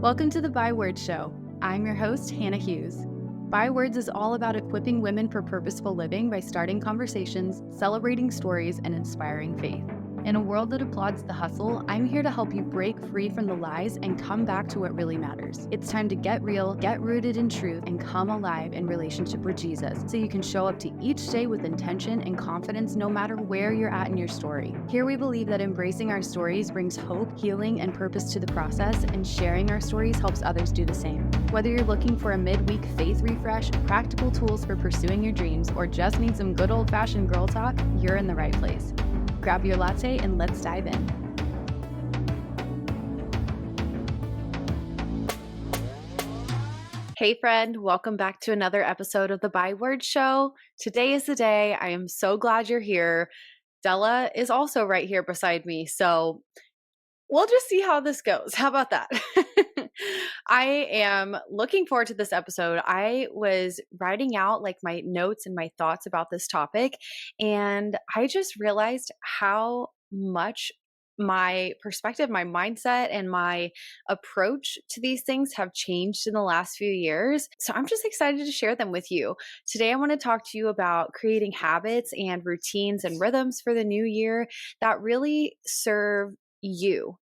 Welcome to the Bywords Show. I'm your host, Hannah Hughes. Bywords is all about equipping women for purposeful living by starting conversations, celebrating stories, and inspiring faith. In a world that applauds the hustle, I'm here to help you break free from the lies and come back to what really matters. It's time to get real, get rooted in truth, and come alive in relationship with Jesus so you can show up to each day with intention and confidence no matter where you're at in your story. Here we believe that embracing our stories brings hope, healing, and purpose to the process, and sharing our stories helps others do the same. Whether you're looking for a midweek faith refresh, practical tools for pursuing your dreams, or just need some good old-fashioned girl talk, you're in the right place. Grab your latte and let's dive in. Hey friend, welcome back to another episode of the Bywords Show. Today is the day. I am so glad you're here. Della is also right here beside me, so we'll just see how this goes. How about that? I am looking forward to this episode. I was writing out like my notes and my thoughts about this topic, and I just realized how much my perspective, my mindset, and my approach to these things have changed in the last few years. So I'm just excited to share them with you. Today, I want to talk to you about creating habits and routines and rhythms for the new year that really serve you.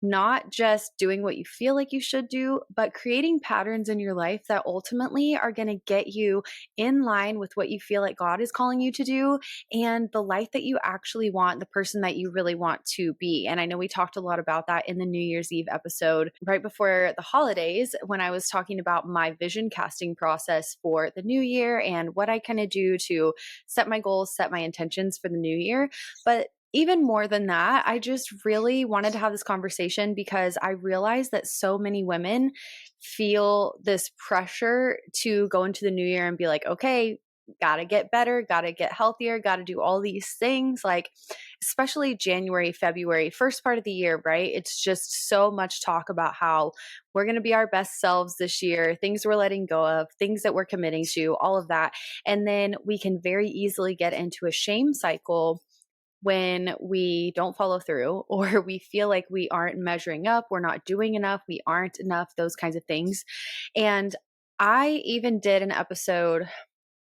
Not just doing what you feel like you should do, but creating patterns in your life that ultimately are going to get you in line with what you feel like God is calling you to do and the life that you actually want, the person that you really want to be. And I know we talked a lot about that in the New Year's Eve episode right before the holidays when I was talking about my vision casting process for the new year and what I kind of do to set my goals, set my intentions for the new year. But even more than that, I just really wanted to have this conversation because I realized that so many women feel this pressure to go into the new year and be like, okay, gotta get better, gotta get healthier, gotta do all these things. Like, especially January, February, first part of the year, right? It's just so much talk about how we're gonna be our best selves this year, things we're letting go of, things that we're committing to, all of that. And then we can very easily get into a shame cycle when we don't follow through or we feel like we aren't measuring up, we're not doing enough, we aren't enough, those kinds of things. And I even did an episode,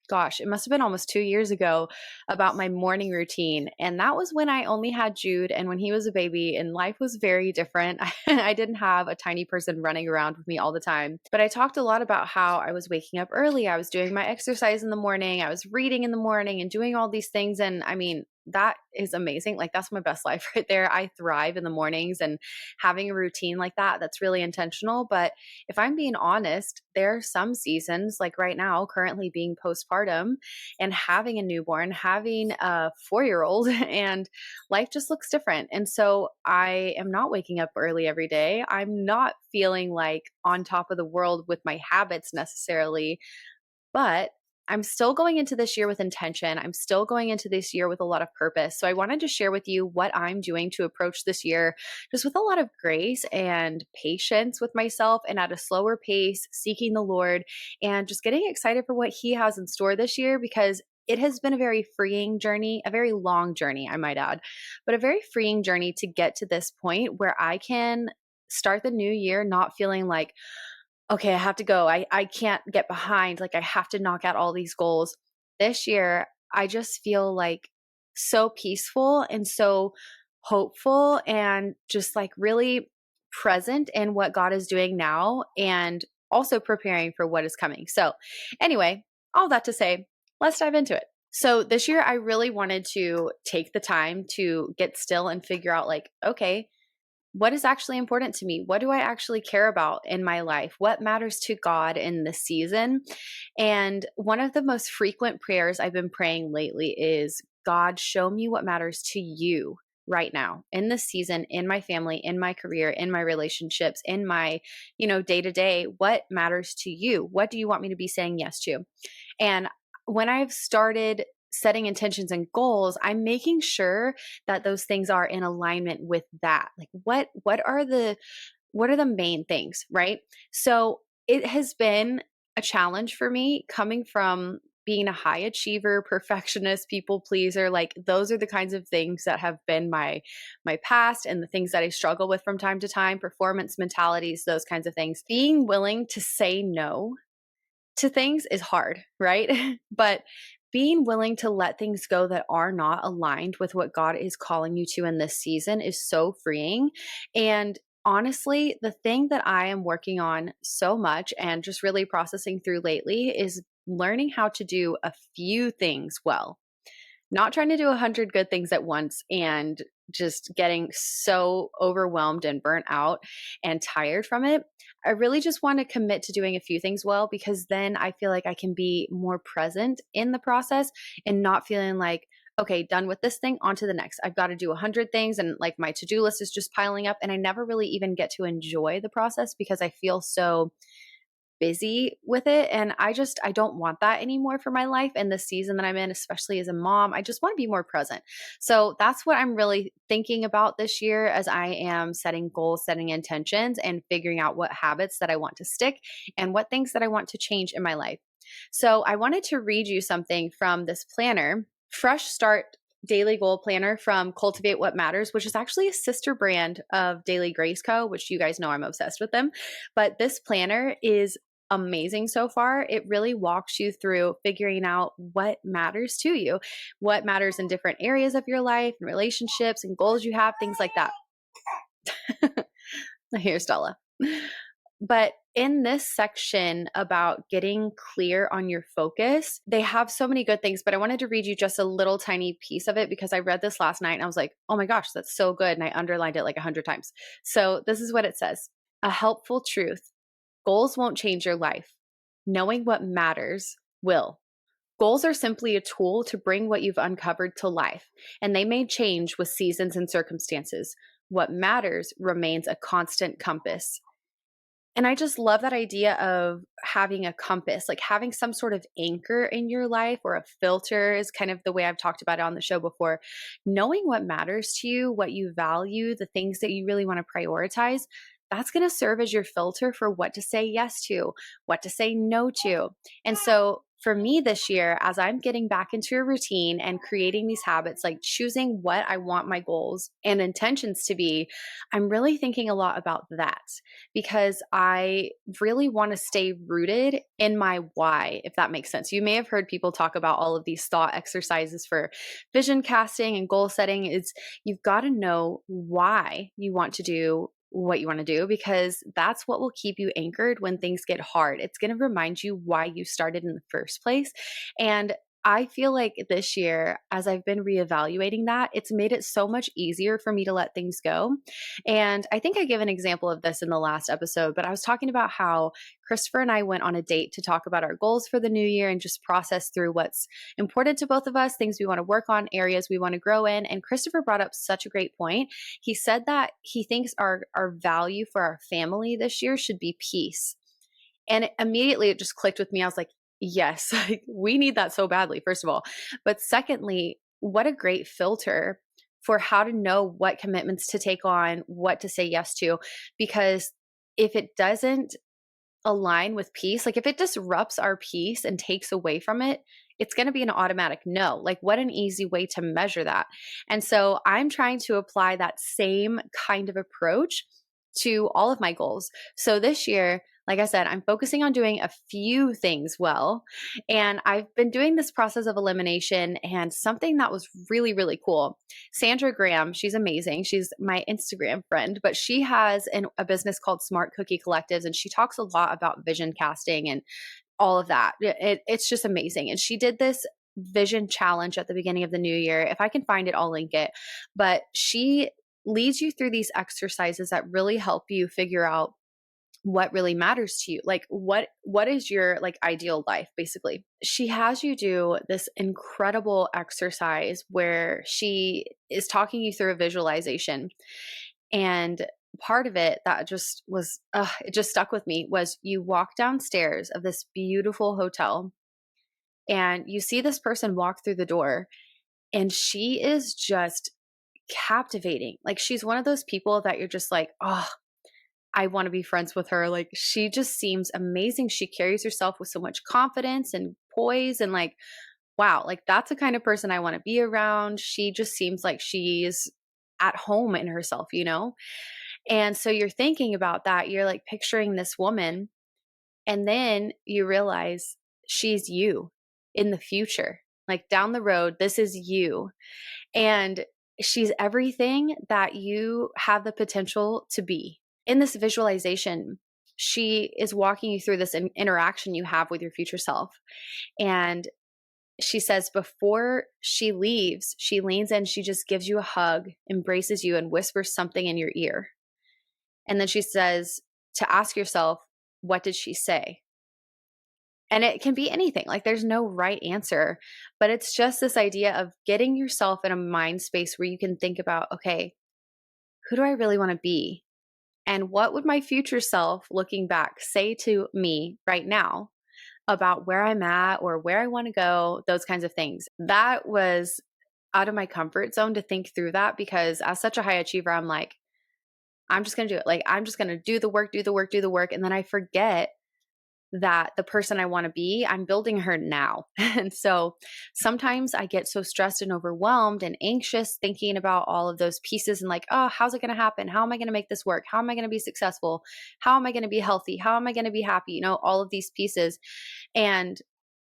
gosh, it must have been almost 2 years ago, about my morning routine. And that was when I only had Jude and when he was a baby, and life was very different. I didn't have a tiny person running around with me all the time. But I talked a lot about how I was waking up early. I was doing my exercise in the morning. I was reading in the morning and doing all these things. And I mean, that is amazing. Like, that's my best life right there. I thrive in the mornings, and having a routine like that, that's really intentional. But if I'm being honest, there are some seasons, like right now, currently being postpartum and having a newborn, having a 4-year-old, and life just looks different. And so I am not waking up early every day. I'm not feeling like on top of the world with my habits necessarily, but I'm still going into this year with intention. I'm still going into this year with a lot of purpose. So I wanted to share with you what I'm doing to approach this year just with a lot of grace and patience with myself and at a slower pace, seeking the Lord and just getting excited for what He has in store this year, because it has been a very freeing journey, a very long journey, I might add, but a very freeing journey to get to this point where I can start the new year not feeling like, okay, I have to go. I can't get behind. Like, I have to knock out all these goals. This year, I just feel like so peaceful and so hopeful and just like really present in what God is doing now and also preparing for what is coming. So, anyway, all that to say, let's dive into it. So, this year, I really wanted to take the time to get still and figure out, like, okay, what is actually important to me? What do I actually care about in my life? What matters to God in this season? And one of the most frequent prayers I've been praying lately is, God, show me what matters to you right now in this season, in my family, in my career, in my relationships, in my, day to day. What matters to you? What do you want me to be saying yes to? And when I've started setting intentions and goals, I'm making sure that those things are in alignment with that. Like, what are the main things, right? So it has been a challenge for me coming from being a high achiever, perfectionist, people pleaser, like those are the kinds of things that have been my past and the things that I struggle with from time to time, performance mentalities, those kinds of things. Being willing to say no to things is hard, right? But being willing to let things go that are not aligned with what God is calling you to in this season is so freeing. And honestly, the thing that I am working on so much and just really processing through lately is learning how to do a few things well, not trying to do 100 good things at once and just getting so overwhelmed and burnt out and tired from it. I really just want to commit to doing a few things well because then I feel like I can be more present in the process and not feeling like, okay, done with this thing, on to the next. I've got to do 100 things and like my to do list is just piling up. And I never really even get to enjoy the process because I feel so busy with it. And I don't want that anymore for my life and the season that I'm in, especially as a mom. I just want to be more present. So that's what I'm really thinking about this year as I am setting goals, setting intentions, and figuring out what habits that I want to stick and what things that I want to change in my life. So I wanted to read you something from this planner, Fresh Start Daily Goal Planner from Cultivate What Matters, which is actually a sister brand of Daily Grace Co., which you guys know I'm obsessed with them. But this planner is amazing so far. It really walks you through figuring out what matters to you, what matters in different areas of your life and relationships and goals you have, things like that. Here's Stella. But in this section about getting clear on your focus, they have so many good things, but I wanted to read you just a little tiny piece of it because I read this last night and I was like, oh my gosh, that's so good. And I underlined it like 100 times. So this is what it says. A helpful truth. Goals won't change your life. Knowing what matters will. Goals are simply a tool to bring what you've uncovered to life, and they may change with seasons and circumstances. What matters remains a constant compass. And I just love that idea of having a compass, like having some sort of anchor in your life or a filter is kind of the way I've talked about it on the show before. Knowing what matters to you, what you value, the things that you really want to prioritize, that's going to serve as your filter for what to say yes to, what to say no to. And so for me this year, as I'm getting back into a routine and creating these habits, like choosing what I want my goals and intentions to be, I'm really thinking a lot about that because I really want to stay rooted in my why, if that makes sense. You may have heard people talk about all of these thought exercises for vision casting and goal setting. Is you've got to know why you want to do what you want to do because that's what will keep you anchored when things get hard. It's going to remind you why you started in the first place. And I feel like this year, as I've been reevaluating that, it's made it so much easier for me to let things go. And I think I gave an example of this in the last episode, but I was talking about how Christopher and I went on a date to talk about our goals for the new year and just process through what's important to both of us, things we want to work on, areas we want to grow in. And Christopher brought up such a great point. He said that he thinks our value for our family this year should be peace. And immediately it just clicked with me. I was like, yes, like, we need that so badly, first of all. But secondly, what a great filter for how to know what commitments to take on, what to say yes to. Because if it doesn't align with peace, like if it disrupts our peace and takes away from it, it's going to be an automatic no. Like, what an easy way to measure that. And so I'm trying to apply that same kind of approach to all of my goals. So this year, like I said, I'm focusing on doing a few things well. And I've been doing this process of elimination, and something that was really, really cool. Sandra Graham, she's amazing. She's my Instagram friend, but she has a business called Smart Cookie Collectives, and she talks a lot about vision casting and all of that. It's just amazing. And she did this vision challenge at the beginning of the new year. If I can find it, I'll link it. But she leads you through these exercises that really help you figure out what really matters to you. Like what is your like ideal life basically. She has you do this incredible exercise where she is talking you through a visualization. And part of it that just was it just stuck with me was you walk downstairs of this beautiful hotel and you see this person walk through the door, and she is just captivating. Like she's one of those people that you're just like, oh, I want to be friends with her. Like she just seems amazing. She carries herself with so much confidence and poise and like, wow, like that's the kind of person I want to be around. She just seems like she's at home in herself, you know? And so you're thinking about that. You're like picturing this woman, and then you realize she's you in the future. Like down the road, this is you. And she's everything that you have the potential to be. In this visualization, she is walking you through this interaction you have with your future self. And she says before she leaves, she leans in, she just gives you a hug, embraces you, and whispers something in your ear. And then she says to ask yourself, what did she say? And it can be anything. Like there's no right answer, but it's just this idea of getting yourself in a mind space where you can think about, okay, who do I really want to be? And what would my future self looking back say to me right now about where I'm at or where I want to go, those kinds of things. That was out of my comfort zone to think through that because as such a high achiever, I'm like, I'm just going to do it. Like, I'm just going to do the work, do the work, do the work. And then I forget that the person I want to be, I'm building her now. And so sometimes I get so stressed and overwhelmed and anxious thinking about all of those pieces and like, oh, how's it going to happen? How am I going to make this work? How am I going to be successful? How am I going to be healthy? How am I going to be happy? You know, all of these pieces. And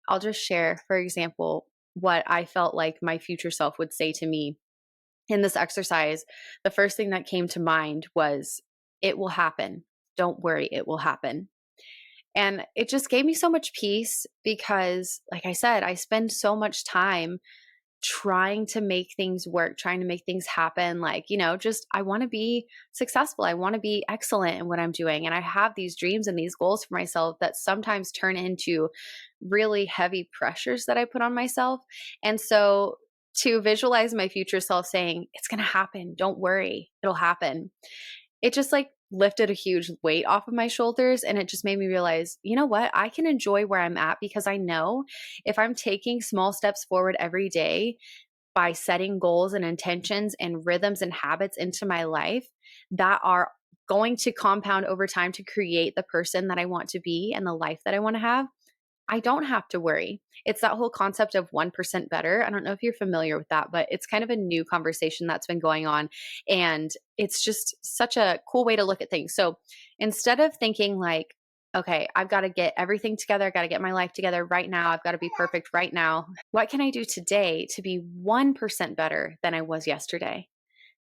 I'll just share, for example, what I felt like my future self would say to me in this exercise. The first thing that came to mind was, it will happen. Don't worry, it will happen. And it just gave me so much peace because, like I said, I spend so much time trying to make things work, trying to make things happen. Like, you know, just I want to be successful. I want to be excellent in what I'm doing. And I have these dreams and these goals for myself that sometimes turn into really heavy pressures that I put on myself. And so to visualize my future self saying, it's going to happen, don't worry, it'll happen, it just like lifted a huge weight off of my shoulders. And it just made me realize, you know what? I can enjoy where I'm at because I know if I'm taking small steps forward every day by setting goals and intentions and rhythms and habits into my life that are going to compound over time to create the person that I want to be and the life that I want to have, I don't have to worry. It's that whole concept of 1% better. I don't know if you're familiar with that, but it's kind of a new conversation that's been going on. And it's just such a cool way to look at things. So instead of thinking like, okay, I've got to get everything together, I've got to get my life together right now, I've got to be perfect right now, what can I do today to be 1% better than I was yesterday?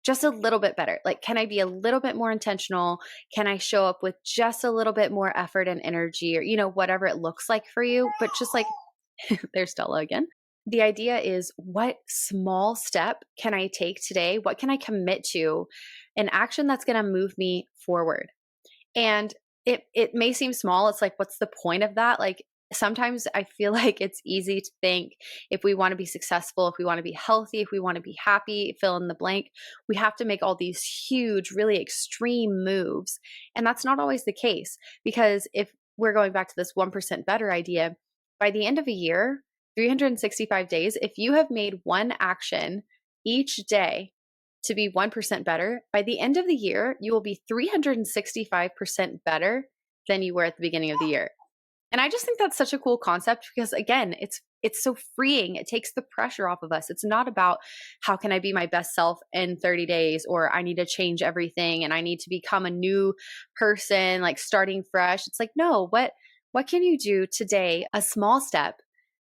Just a little bit better. Like, can I be a little bit more intentional? Can I show up with just a little bit more effort and energy or, you know, whatever it looks like for you? But just like, there's Stella again. The idea is, what small step can I take today? What can I commit to? An action that's going to move me forward. And it may seem small. It's like, what's the point of that? Like sometimes I feel like it's easy to think if we want to be successful, if we want to be healthy, if we want to be happy, fill in the blank, we have to make all these huge, really extreme moves. And that's not always the case because if we're going back to this 1% better idea, by the end of a year, 365 days, if you have made one action each day to be 1% better, by the end of the year, you will be 365% better than you were at the beginning of the year. And I just think that's such a cool concept because again, it's so freeing. It takes the pressure off of us. It's not about how can I be my best self in 30 days or I need to change everything and I need to become a new person, like starting fresh. It's like, no, what can you do today? A small step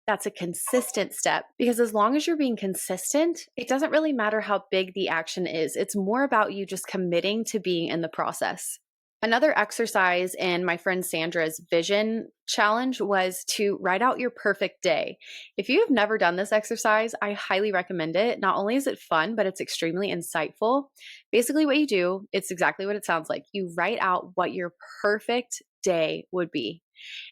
that's a consistent step, because as long as you're being consistent, it doesn't really matter how big the action is. It's more about you just committing to being in the process. Another exercise in my friend Sandra's vision challenge was to write out your perfect day. If you have never done this exercise, I highly recommend it. Not only is it fun, but it's extremely insightful. Basically, what you do, it's exactly what it sounds like. You write out what your perfect day would be.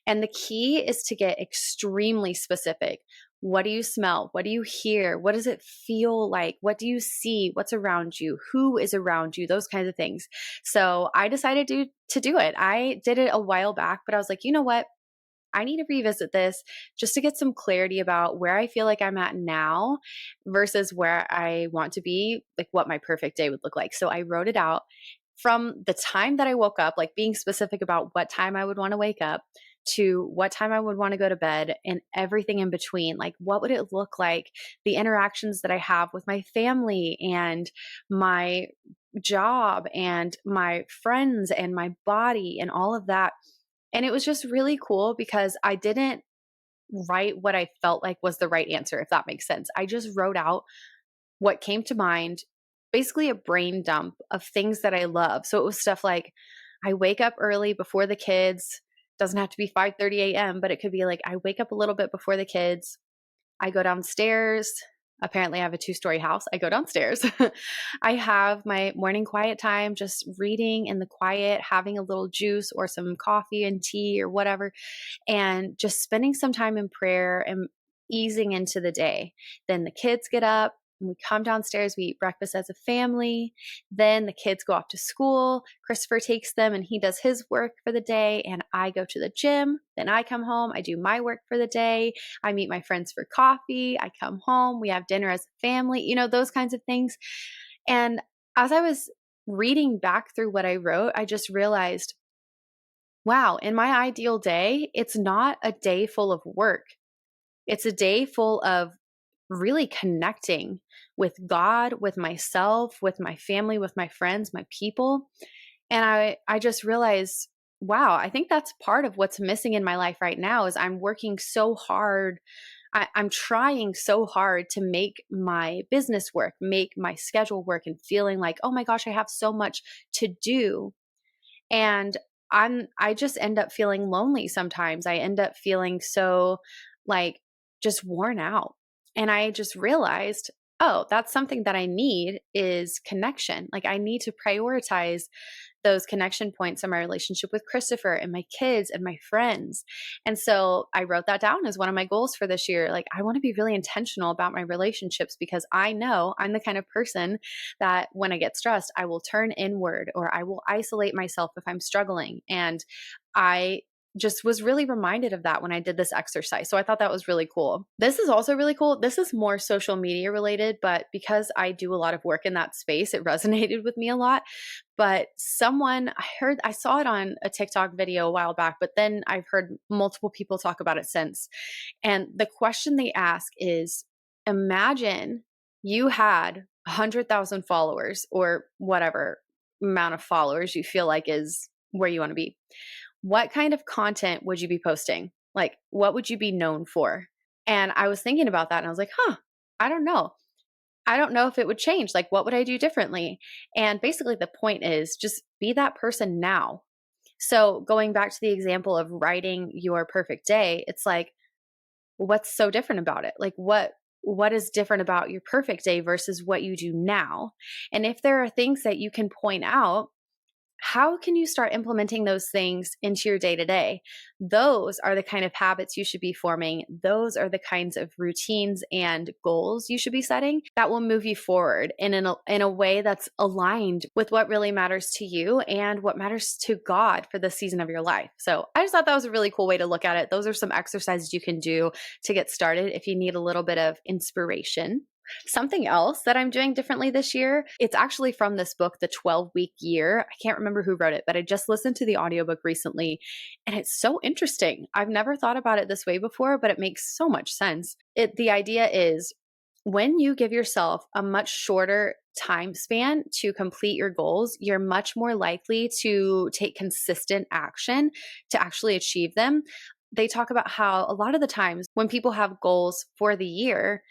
And the key is to get extremely specific. What do you smell? What do you hear? What does it feel like? What do you see? What's around you? Who is around you? Those kinds of things. So I decided to do it. I did it a while back, but I was like, you know what? I need to revisit this just to get some clarity about where I feel like I'm at now versus where I want to be, like what my perfect day would look like. So I wrote it out from the time that I woke up, like being specific about what time I would want to wake up, to what time I would want to go to bed and everything in between. Like, what would it look like? The interactions that I have with my family and my job and my friends and my body and all of that. And it was just really cool because I didn't write what I felt like was the right answer, if that makes sense. I just wrote out what came to mind, basically a brain dump of things that I love. So it was stuff like I wake up early before the kids. Doesn't have to be 5:30 a.m., but it could be like I wake up a little bit before the kids. I go downstairs. Apparently, I have a two-story house. I go downstairs. I have my morning quiet time, just reading in the quiet, having a little juice or some coffee and tea or whatever, and just spending some time in prayer and easing into the day. Then the kids get up. And we come downstairs, we eat breakfast as a family. Then the kids go off to school. Christopher takes them and he does his work for the day. And I go to the gym. Then I come home. I do my work for the day. I meet my friends for coffee. I come home. We have dinner as a family, those kinds of things. And as I was reading back through what I wrote, I just realized, wow, in my ideal day, it's not a day full of work. It's a day full of really connecting with God, with myself, with my family, with my friends, my people. And I just realized, wow, I think that's part of what's missing in my life right now is I'm working so hard. I'm trying so hard to make my business work, make my schedule work, and feeling like, oh my gosh, I have so much to do. And I just end up feeling lonely sometimes. I end up feeling so like just worn out. And I just realized, oh, that's something that I need is connection. Like I need to prioritize those connection points in my relationship with Christopher and my kids and my friends. And so I wrote that down as one of my goals for this year. Like I want to be really intentional about my relationships because I know I'm the kind of person that when I get stressed, I will turn inward or I will isolate myself if I'm struggling. And I just was really reminded of that when I did this exercise. So I thought that was really cool. This is also really cool. This is more social media related, but because I do a lot of work in that space, it resonated with me a lot. But I saw it on a TikTok video a while back, but then I've heard multiple people talk about it since. And the question they ask is, imagine you had 100,000 followers or whatever amount of followers you feel like is where you want to be. What kind of content would you be posting? Like, what would you be known for? And I was thinking about that and I was like, I don't know. I don't know if it would change. Like, what would I do differently? And basically, the point is just be that person now. So, going back to the example of writing your perfect day, it's like, what's so different about it? Like, what is different about your perfect day versus what you do now? And if there are things that you can point out, how can you start implementing those things into your day to day? Those are the kind of habits you should be forming. Those are the kinds of routines and goals you should be setting that will move you forward in a way that's aligned with what really matters to you and what matters to God for the season of your life. So I just thought that was a really cool way to look at it. Those are some exercises you can do to get started if you need a little bit of inspiration. Something else that I'm doing differently this year, it's actually from this book, The 12-Week Year. I can't remember who wrote it, but I just listened to the audiobook recently and it's so interesting. I've never thought about it this way before, but it makes so much sense. The idea is when you give yourself a much shorter time span to complete your goals, you're much more likely to take consistent action to actually achieve them. They talk about how a lot of the times when people have goals for the year,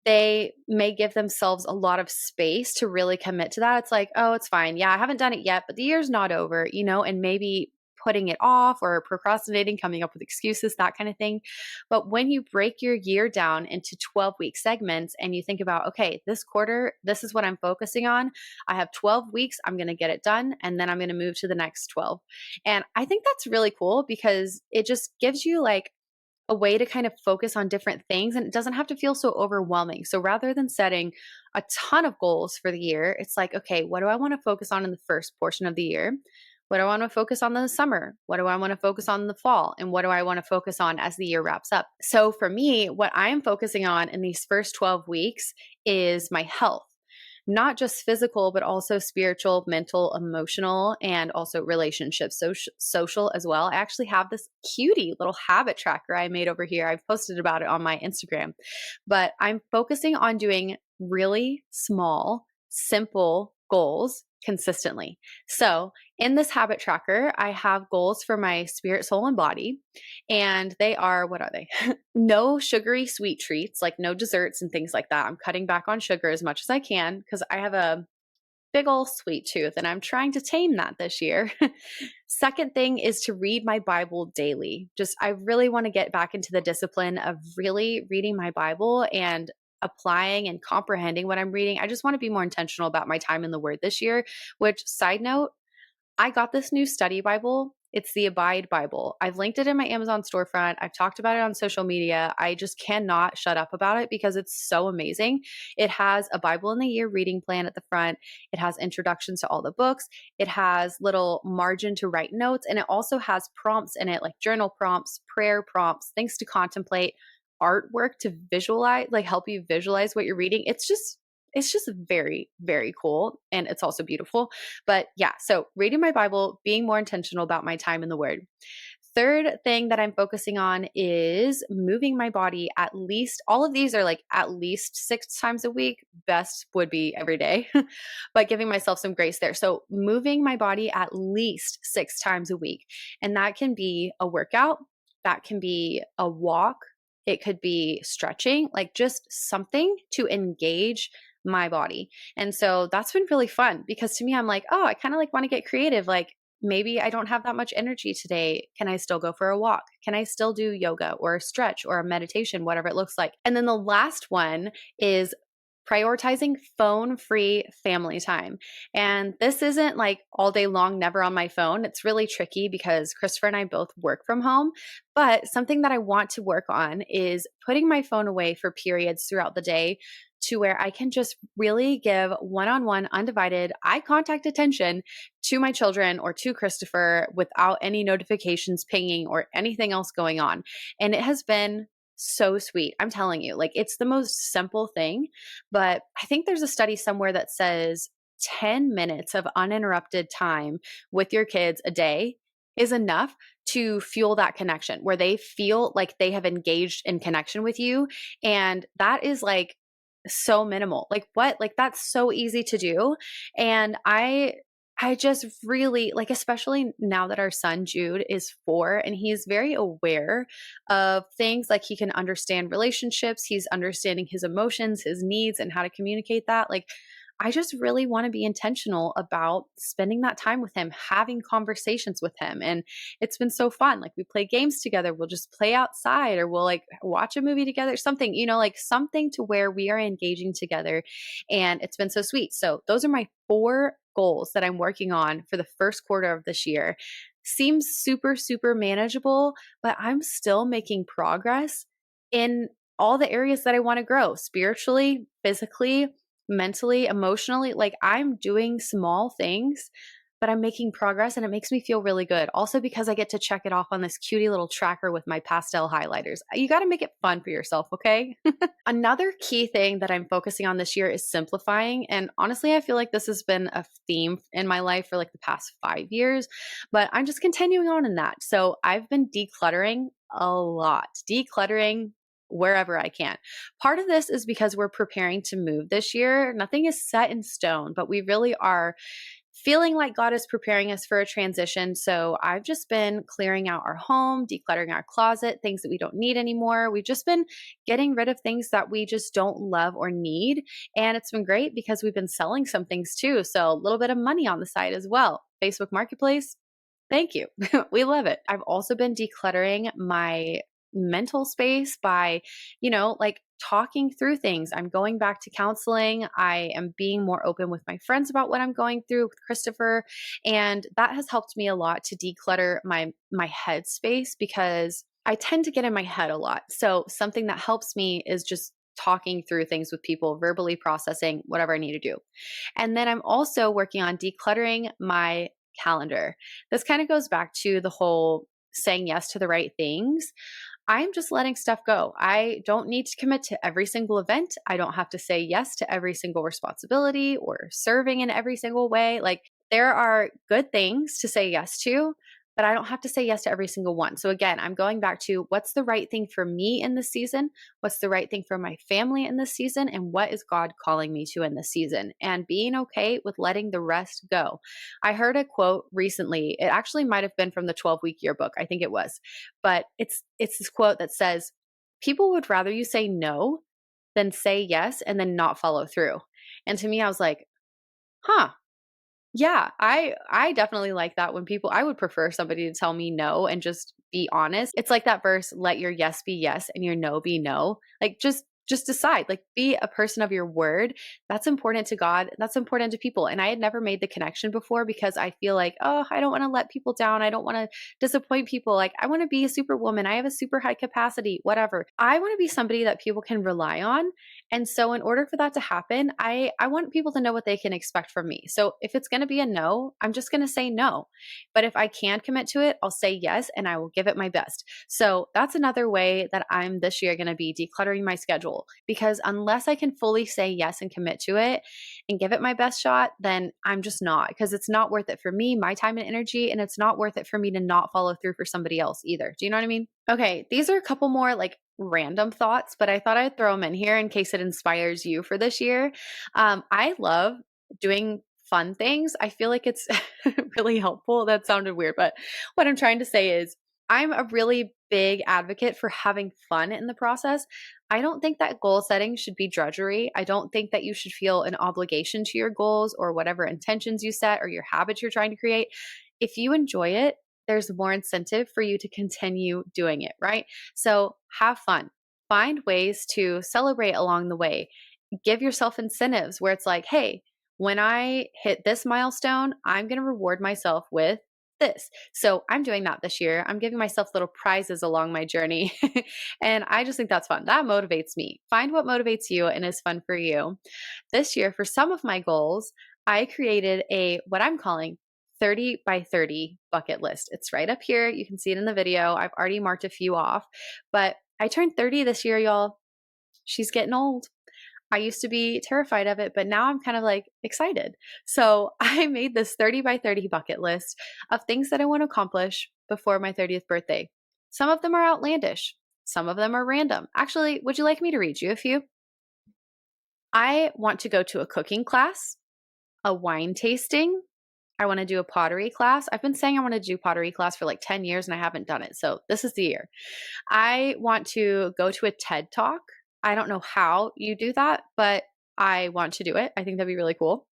they may give themselves a lot of space to really commit to that. It's like, oh, it's fine. Yeah, I haven't done it yet, but the year's not over, and maybe putting it off or procrastinating, coming up with excuses, that kind of thing. But when you break your year down into 12-week segments and you think about, okay, this quarter, this is what I'm focusing on. I have 12 weeks. I'm going to get it done. And then I'm going to move to the next 12. And I think that's really cool because it just gives you like a way to kind of focus on different things and it doesn't have to feel so overwhelming. So rather than setting a ton of goals for the year, it's like, okay, what do I want to focus on in the first portion of the year? What do I want to focus on in the summer? What do I want to focus on in the fall? And what do I want to focus on as the year wraps up? So for me, what I am focusing on in these first 12 weeks is my health. not just physical, but also spiritual, mental, emotional, and also relationships, social as well. I actually have this cutie little habit tracker I made over here. I've posted about it on my Instagram, but I'm focusing on doing really small, simple goals consistently. So, in this habit tracker, I have goals for my spirit, soul, and body. And they are, what are they? No sugary sweet treats, like no desserts and things like that. I'm cutting back on sugar as much as I can because I have a big old sweet tooth and I'm trying to tame that this year. Second thing is to read my Bible daily. Just, I really want to get back into the discipline of really reading my Bible and applying and comprehending what I'm reading. I just want to be more intentional about my time in the Word this year, which, side note, I got this new study Bible. It's the Abide Bible. I've linked it in my Amazon storefront. I've talked about it on social media. I just cannot shut up about it because it's so amazing. It has a Bible in the Year reading plan at the front. It has introductions to all the books. It has little margin to write notes. And it also has prompts in it, like journal prompts, prayer prompts, things to contemplate, artwork to visualize, like help you visualize what you're reading. It's just very, very cool. And it's also beautiful. But yeah, so reading my Bible, being more intentional about my time in the Word. Third thing that I'm focusing on is moving my body at least, all of these are like at least 6 times a week. Best would be every day, but giving myself some grace there. So moving my body at least 6 times a week. And that can be a workout, that can be a walk, it could be stretching, like just something to engage my body. And so that's been really fun because to me, I'm like, oh, I kind of like want to get creative. Like maybe I don't have that much energy today. Can I still go for a walk? Can I still do yoga or a stretch or a meditation, whatever it looks like? And then the last one is prioritizing phone-free family time. And this isn't like all day long, never on my phone. It's really tricky because Christopher and I both work from home. But something that I want to work on is putting my phone away for periods throughout the day to where I can just really give one-on-one, undivided, eye contact attention to my children or to Christopher without any notifications pinging or anything else going on. And it has been so sweet. I'm telling you, like it's the most simple thing, but I think there's a study somewhere that says 10 minutes of uninterrupted time with your kids a day is enough to fuel that connection where they feel like they have engaged in connection with you. And that is like so minimal. Like what? Like that's so easy to do. And I just really like, especially now that our son Jude is 4 and he's very aware of things, like he can understand relationships, he's understanding his emotions, his needs, and how to communicate that. Like, I just really want to be intentional about spending that time with him, having conversations with him. And it's been so fun. Like, we play games together, we'll just play outside, or we'll like watch a movie together, something, like something to where we are engaging together. And it's been so sweet. So, those are my 4 goals that I'm working on for the first quarter of this year. Seems super, super manageable, but I'm still making progress in all the areas that I want to grow spiritually, physically, mentally, emotionally. Like I'm doing small things, but I'm making progress and it makes me feel really good. Also, because I get to check it off on this cutie little tracker with my pastel highlighters. You got to make it fun for yourself, okay? Another key thing that I'm focusing on this year is simplifying. And honestly, I feel like this has been a theme in my life for like the past 5 years, but I'm just continuing on in that. So I've been decluttering a lot, decluttering wherever I can. Part of this is because we're preparing to move this year. Nothing is set in stone, but we really are feeling like God is preparing us for a transition. So I've just been clearing out our home, decluttering our closet, things that we don't need anymore. We've just been getting rid of things that we just don't love or need. And it's been great because we've been selling some things too. So a little bit of money on the side as well. Facebook Marketplace. Thank you. We love it. I've also been decluttering my mental space by, like talking through things. I'm going back to counseling. I am being more open with my friends about what I'm going through with Christopher, and that has helped me a lot to declutter my head space because I tend to get in my head a lot. So something that helps me is just talking through things with people, verbally processing whatever I need to do. And then I'm also working on decluttering my calendar. This kind of goes back to the whole saying yes to the right things. I'm just letting stuff go. I don't need to commit to every single event. I don't have to say yes to every single responsibility or serving in every single way. Like, there are good things to say yes to, but I don't have to say yes to every single one. So again, I'm going back to what's the right thing for me in this season? What's the right thing for my family in this season? And what is God calling me to in this season? And being okay with letting the rest go. I heard a quote recently. It actually might have been from the 12-week yearbook. I think it was. But it's this quote that says, "People would rather you say no than say yes and then not follow through." And to me, I was like, "Huh, yeah, I definitely like that when people I would prefer somebody to tell me no and just be honest. It's like that verse, let your yes be yes and your no be no. Like, just decide, like, be a person of your word. That's important to God. That's important to people. And I had never made the connection before because I feel like, oh, I don't want to let people down. I don't want to disappoint people. Like, I want to be a superwoman. I have a super high capacity, whatever. I want to be somebody that people can rely on. And so in order for that to happen, I want people to know what they can expect from me. So if it's going to be a no, I'm just going to say no. But if I can commit to it, I'll say yes and I will give it my best. So that's another way that I'm this year going to be decluttering my schedule, because unless I can fully say yes and commit to it and give it my best shot, then I'm just not, because it's not worth it for me, my time and energy, and it's not worth it for me to not follow through for somebody else either. Do you know what I mean? Okay, these are a couple more like random thoughts, but I thought I'd throw them in here in case it inspires you for this year. I love doing fun things. I feel like it's really helpful. That sounded weird, but what I'm trying to say is I'm a really big advocate for having fun in the process. I don't think that goal setting should be drudgery. I don't think that you should feel an obligation to your goals or whatever intentions you set or your habits you're trying to create. If you enjoy it, there's more incentive for you to continue doing it, right? So have fun. Find ways to celebrate along the way. Give yourself incentives where it's like, hey, when I hit this milestone, I'm going to reward myself with this. So I'm doing that this year. I'm giving myself little prizes along my journey. And I just think that's fun. That motivates me. Find what motivates you and is fun for you. This year, for some of my goals, I created a what I'm calling 30 by 30 bucket list. It's right up here. You can see it in the video. I've already marked a few off, but I turned 30 this year, y'all. She's getting old. I used to be terrified of it, but now I'm kind of like excited. So I made this 30 by 30 bucket list of things that I want to accomplish before my 30th birthday. Some of them are outlandish, some of them are random. Actually, would you like me to read you a few? I want to go to a cooking class, a wine tasting. I want to do a pottery class. I've been saying I want to do pottery class for like 10 years and I haven't done it. So this is the year. I want to go to a TED Talk. I don't know how you do that, but I want to do it. I think that'd be really cool.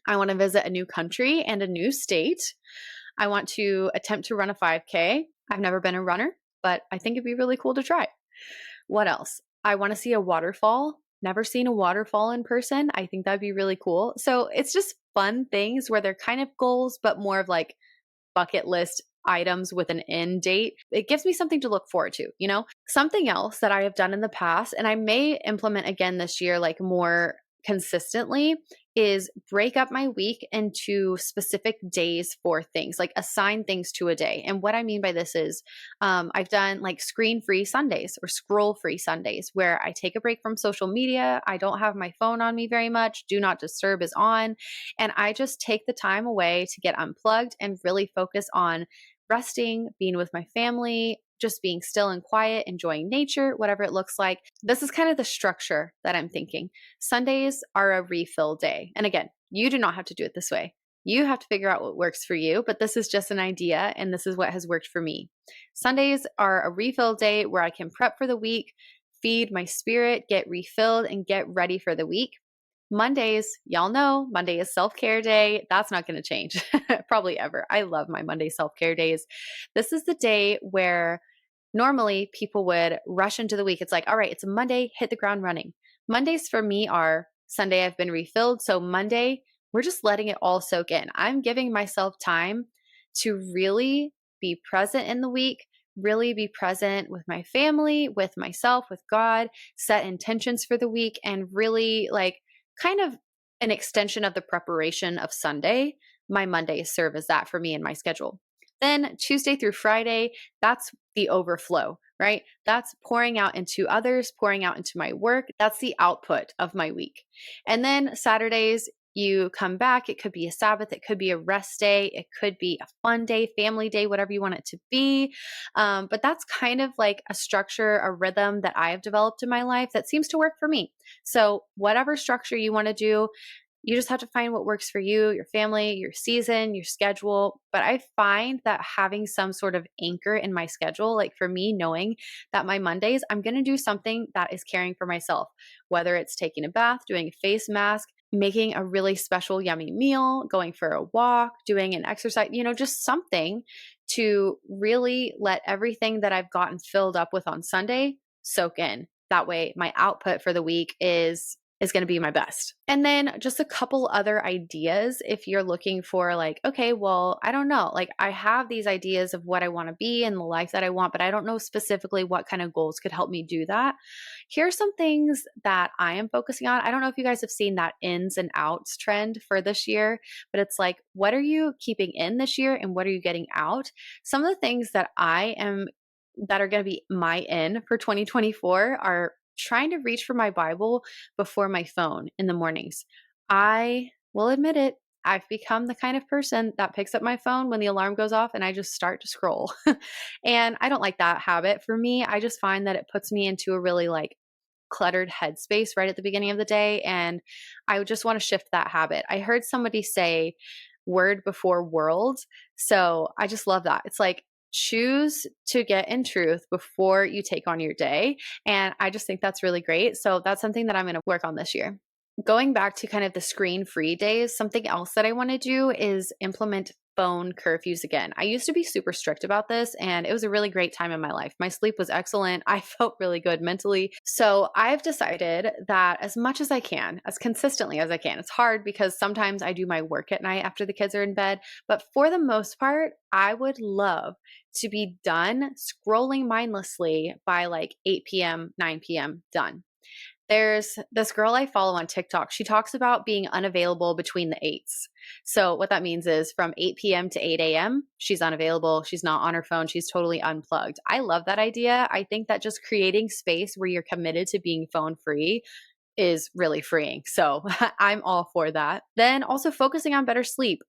I want to visit a new country and a new state. I want to attempt to run a 5K. I've never been a runner, but I think it'd be really cool to try. What else? I want to see a waterfall. Never seen a waterfall in person. I think that'd be really cool. So it's just fun things where they're kind of goals, but more of like bucket list items with an end date. It gives me something to look forward to, you know? Something else that I have done in the past, and I may implement again this year, like more consistently, is break up my week into specific days for things, like assign things to a day. And what I mean by this is I've done like screen free Sundays or scroll free Sundays where I take a break from social media. I don't have my phone on me very much. Do not disturb is on. And I just take the time away to get unplugged and really focus on resting, being with my family, just being still and quiet, enjoying nature, whatever it looks like. This is kind of the structure that I'm thinking. Sundays are a refill day. And again, you do not have to do it this way. You have to figure out what works for you, but this is just an idea and this is what has worked for me. Sundays are a refill day where I can prep for the week, feed my spirit, get refilled, and get ready for the week. Mondays, y'all know, Monday is self-care day. That's not going to change probably ever. I love my Monday self-care days. This is the day where normally people would rush into the week. It's like, all right, it's a Monday, hit the ground running. Mondays for me are Sunday, I've been refilled. So Monday, we're just letting it all soak in. I'm giving myself time to really be present in the week, really be present with my family, with myself, with God, set intentions for the week, and really like kind of an extension of the preparation of Sunday. My Mondays serve as that for me in my schedule. Then Tuesday through Friday, that's the overflow, right? That's pouring out into others, pouring out into my work. That's the output of my week. And then Saturdays, you come back. It could be a Sabbath, it could be a rest day, it could be a fun day, family day, whatever you want it to be. But that's kind of like a structure, a rhythm that I have developed in my life that seems to work for me. So, whatever structure you want to do, you just have to find what works for you, your family, your season, your schedule. But I find that having some sort of anchor in my schedule, like for me, knowing that my Mondays, I'm going to do something that is caring for myself, whether it's taking a bath, doing a face mask, making a really special, yummy meal, going for a walk, doing an exercise, just something to really let everything that I've gotten filled up with on Sunday soak in. That way, my output for the week is going to be my best. And then just a couple other ideas if you're looking for like, okay, well, I don't know. Like I have these ideas of what I want to be and the life that I want, but I don't know specifically what kind of goals could help me do that. Here's some things that I am focusing on. I don't know if you guys have seen that ins and outs trend for this year, but it's like, what are you keeping in this year and what are you getting out? Some of the things that that are going to be my in for 2024 are trying to reach for my Bible before my phone in the mornings. I will admit it. I've become the kind of person that picks up my phone when the alarm goes off and I just start to scroll. And I don't like that habit. For me, I just find that it puts me into a really like cluttered headspace right at the beginning of the day. And I would just want to shift that habit. I heard somebody say word before world. So I just love that. It's like, choose to get in truth before you take on your day. And I just think that's really great. So that's something that I'm going to work on this year. Going back to kind of the screen free days, something else that I want to do is implement phone curfews again. I used to be super strict about this and it was a really great time in my life. My sleep was excellent. I felt really good mentally. So I've decided that as much as I can, as consistently as I can, it's hard because sometimes I do my work at night after the kids are in bed. But for the most part, I would love to be done scrolling mindlessly by like 8 p.m., 9 p.m. done. There's this girl I follow on TikTok. She talks about being unavailable between the eights. So, what that means is from 8 p.m. to 8 a.m., she's unavailable. She's not on her phone. She's totally unplugged. I love that idea. I think that just creating space where you're committed to being phone free is really freeing. So, I'm all for that. Then, also focusing on better sleep.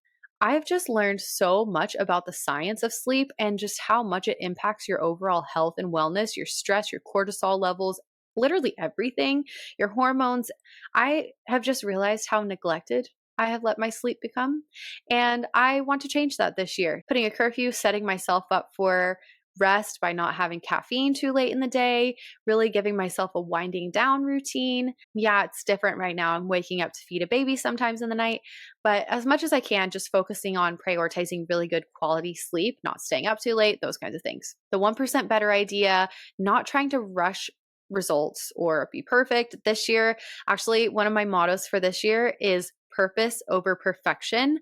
I've just learned so much about the science of sleep and just how much it impacts your overall health and wellness, your stress, your cortisol levels, literally everything, your hormones. I have just realized how neglected I have let my sleep become. And I want to change that this year. Putting a curfew, setting myself up for rest by not having caffeine too late in the day, really giving myself a winding down routine. Yeah, it's different right now. I'm waking up to feed a baby sometimes in the night, but as much as I can, just focusing on prioritizing really good quality sleep, not staying up too late, those kinds of things. The 1% better idea, not trying to rush results or be perfect. This year, actually, one of my mottos for this year is purpose over perfection.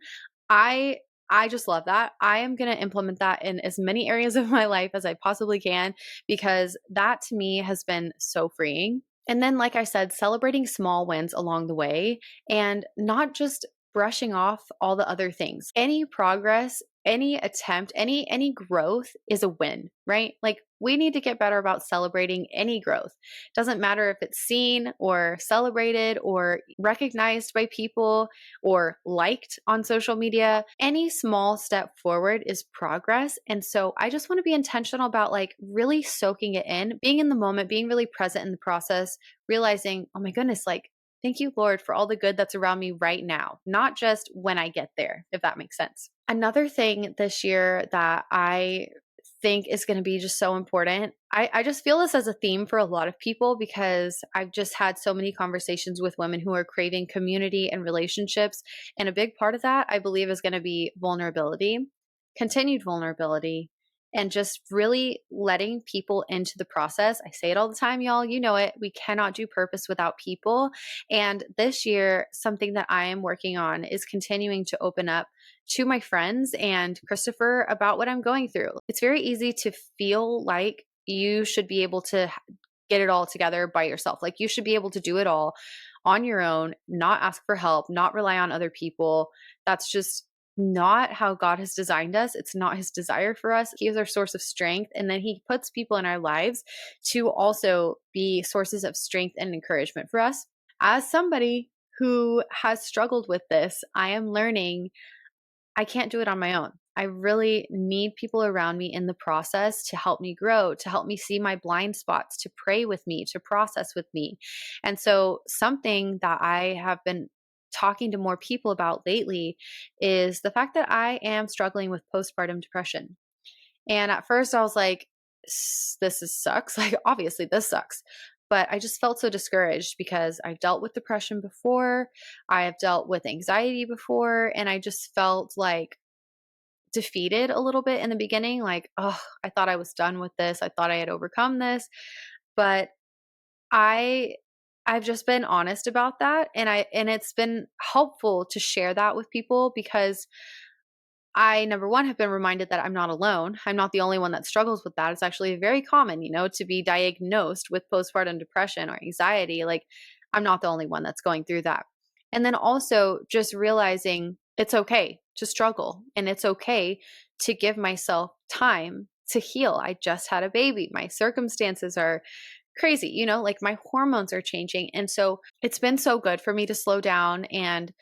I I just love that. I am going to implement that in as many areas of my life as I possibly can because that to me has been so freeing. And then like I said, celebrating small wins along the way and not just brushing off all the other things. Any progress, any attempt, any growth is a win, right? Like we need to get better about celebrating any growth. Doesn't matter if it's seen or celebrated or recognized by people or liked on social media. Any small step forward is progress. And so I just want to be intentional about like really soaking it in, being in the moment, being really present in the process, realizing, oh my goodness, like thank you, Lord, for all the good that's around me right now, not just when I get there, if that makes sense. Another thing this year that I think is going to be just so important. I just feel this as a theme for a lot of people because I've just had so many conversations with women who are craving community and relationships. And a big part of that, I believe, is going to be vulnerability, continued vulnerability, and just really letting people into the process. I say it all the time, y'all. You know it. We cannot do purpose without people. And this year, something that I am working on is continuing to open up to my friends and Christopher about what I'm going through. It's very easy to feel like you should be able to get it all together by yourself. Like you should be able to do it all on your own, not ask for help, not rely on other people. That's just not how God has designed us. It's not his desire for us. He is our source of strength. And then he puts people in our lives to also be sources of strength and encouragement for us. As somebody who has struggled with this, I am learning I can't do it on my own. I really need people around me in the process to help me grow, to help me see my blind spots, to pray with me, to process with me. And so, something that I have been talking to more people about lately is the fact that I am struggling with postpartum depression. And at first, I was like, this sucks. Like, obviously, this sucks. But I just felt so discouraged because I've dealt with depression before, I have dealt with anxiety before, and I just felt like defeated a little bit in the beginning. Like, oh, I thought I was done with this. I thought I had overcome this. But I I've just been honest about that, and it's been helpful to share that with people because I, number one, have been reminded that I'm not alone. I'm not the only one that struggles with that. It's actually very common, to be diagnosed with postpartum depression or anxiety. Like, I'm not the only one that's going through that. And then also just realizing it's okay to struggle and it's okay to give myself time to heal. I just had a baby. My circumstances are crazy, like my hormones are changing. And so it's been so good for me to slow down and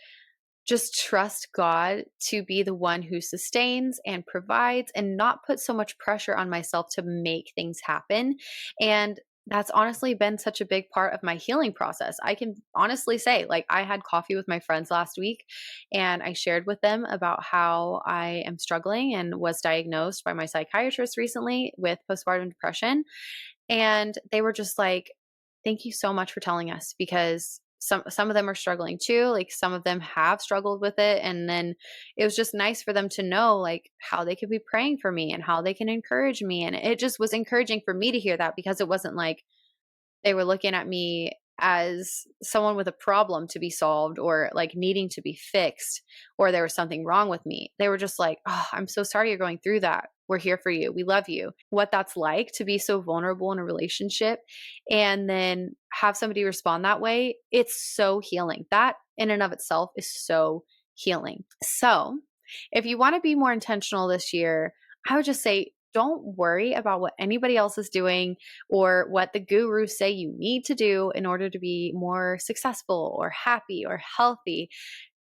just trust God to be the one who sustains and provides and not put so much pressure on myself to make things happen. And that's honestly been such a big part of my healing process. I can honestly say, like, I had coffee with my friends last week and I shared with them about how I am struggling and was diagnosed by my psychiatrist recently with postpartum depression. And they were just like, "Thank you so much for telling us," because some of them are struggling too. Like, some of them have struggled with it. And then it was just nice for them to know, like, how they could be praying for me and how they can encourage me. And it just was encouraging for me to hear that because it wasn't like they were looking at me as someone with a problem to be solved or like needing to be fixed or there was something wrong with me. They were just like, "Oh, I'm so sorry you're going through that. We're here for you. We love you." What that's like to be so vulnerable in a relationship and then have somebody respond that way, it's so healing. That in and of itself is so healing. So, if you want to be more intentional this year, I would just say don't worry about what anybody else is doing or what the gurus say you need to do in order to be more successful or happy or healthy.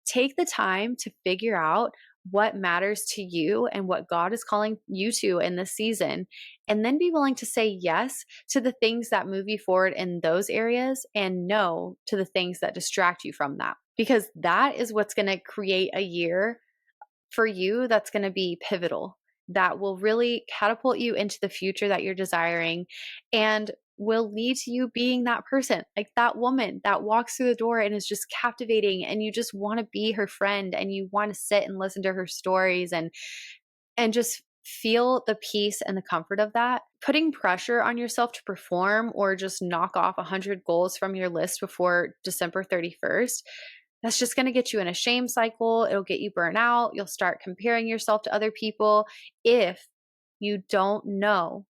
Take the time to figure out what matters to you and what God is calling you to in this season. And then be willing to say yes to the things that move you forward in those areas and no to the things that distract you from that. Because that is what's going to create a year for you that's going to be pivotal, that will really catapult you into the future that you're desiring and will lead to you being that person, like that woman that walks through the door and is just captivating and you just want to be her friend and you want to sit and listen to her stories and just feel the peace and the comfort of that. Putting pressure on yourself to perform or just knock off 100 goals from your list before December 31st, that's just going to get you in a shame cycle. It'll get you burnt out. You'll start comparing yourself to other people if you don't know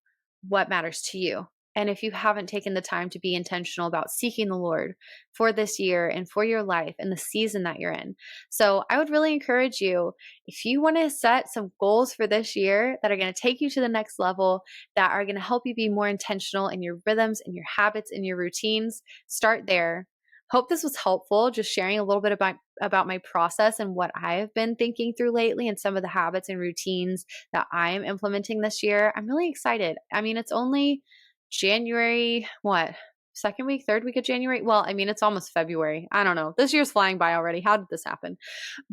what matters to you. And if you haven't taken the time to be intentional about seeking the Lord for this year and for your life and the season that you're in. So I would really encourage you, if you want to set some goals for this year that are going to take you to the next level, that are going to help you be more intentional in your rhythms and your habits and your routines, start there. Hope this was helpful, just sharing a little bit about my process and what I have been thinking through lately and some of the habits and routines that I am implementing this year. I'm really excited. I mean, it's only January, what? Second week, third week of January? Well, I mean, it's almost February. I don't know. This year's flying by already. How did this happen?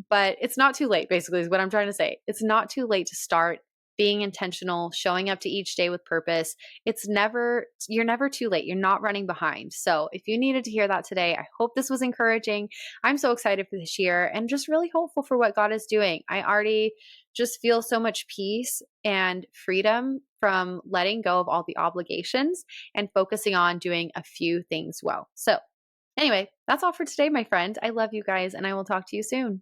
But it's not too late, basically, is what I'm trying to say. It's not too late to start being intentional, showing up to each day with purpose. You're never too late. You're not running behind. So if you needed to hear that today, I hope this was encouraging. I'm so excited for this year and just really hopeful for what God is doing. I already just feel so much peace and freedom from letting go of all the obligations and focusing on doing a few things well. So anyway, that's all for today, my friend. I love you guys and I will talk to you soon.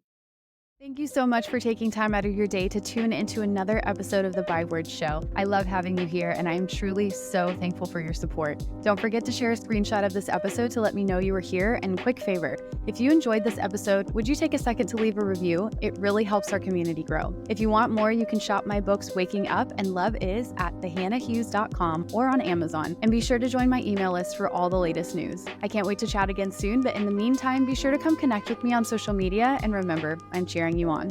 Thank you so much for taking time out of your day to tune into another episode of the Byword Show. I love having you here, and I am truly so thankful for your support. Don't forget to share a screenshot of this episode to let me know you were here, and quick favor, if you enjoyed this episode, would you take a second to leave a review? It really helps our community grow. If you want more, you can shop my books Waking Up and Love Is at thehannahhughes.com or on Amazon, and be sure to join my email list for all the latest news. I can't wait to chat again soon, but in the meantime, be sure to come connect with me on social media, and remember, I'm cheering you on.